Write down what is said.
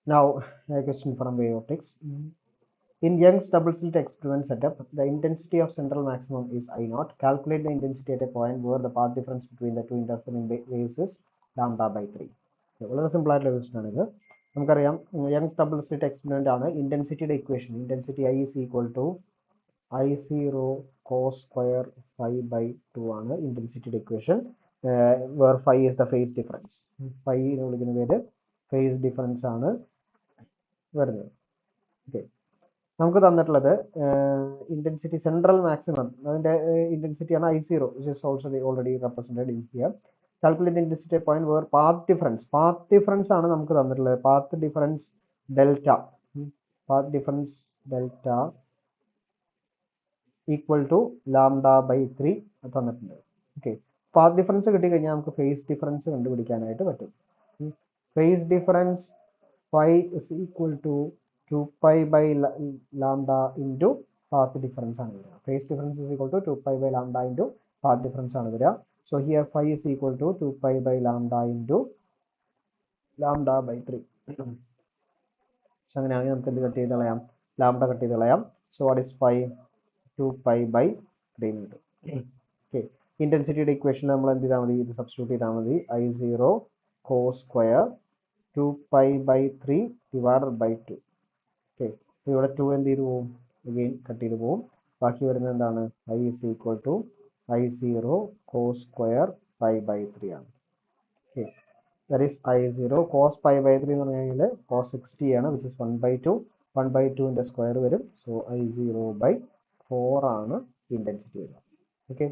Now, a question from Biotics. In Young's double slit experiment setup, the intensity of central maximum is I naught. Calculate the intensity at a point where the path difference between the two interfering waves is lambda by 3. വളരെ simple ആയിട്ടുള്ള question ആണിത്. നമുക്കറിയാം Young's double slit experiment ആണ്. ഇന്റൻസിറ്റിയുടെ equation intensity I is equal to I0 cos square phi by 2 ആണ് ഇന്റൻസിറ്റിയുടെ equation. Where phi is the phase difference. phi എന്ന് വിളിക്കുന്ന പേര് phase difference ആണ് വരുന്നത്. ഓക്കെ, നമുക്ക് തന്നിട്ടുള്ളത് ഇന്റൻസിറ്റി സെൻട്രൽ മാക്സിമം അതിന്റെ ഇന്റൻസിറ്റി ആണ് I0 which is also already represented in here. Calculate the intensity point where path difference ആണ് നമുക്ക് തന്നിട്ടുള്ളത്. path difference delta equal to lambda by 3 തന്നിട്ടുണ്ട്. ഓക്കെ, path difference കിട്ടിക്കഴിഞ്ഞാൽ നമുക്ക് phase difference കണ്ടുപിടിക്കാനായിട്ട് പറ്റും. phase difference phi is equal to 2 pi by lambda into path difference ആണ് വരിക. phase difference is equal to 2 pi by lambda into path difference ആണ് വരിക. So here phi is equal to 2 pi by lambda into lambda by 3. So അങ്ങനെയാണെങ്കിൽ നമുക്ക് എന്ത് cut ചെയ്ത് കളയാം? Lambda cut ചെയ്ത് കളയാം. So what is phi? 2 pi by 3 ഉണ്ട്. ഓക്കെ, ഇന്റൻസിറ്റിയുടെ ഇക്വേഷനിൽ നമ്മൾ എന്ത് ചെയ്താൽ മതി? ഇത് സബ്സ്റ്റിറ്റ്യൂട്ട് ചെയ്താൽ മതി. I0 cos square 2 pi by 3 divided by 2. Okay, ഇവിടെ 2 എന്ത് ചെയ്തു പോകും? അഗെയിൻ കട്ട് ചെയ്ത് പോകും. ബാക്കി വരുന്നത് എന്താണ്? I is equal to I0 cos square pi by 3 ആണ്. Okay, that is I0 cos pi by 3 എന്ന് പറഞ്ഞു കഴിഞ്ഞാൽ cos 60 ആണ്, which is 1/2. 1/2 സ്ക്വയർ വരും. സോ I0 by 4 ആണ് ഇന്റൻസിറ്റി വരുന്നത്. ഓക്കെ,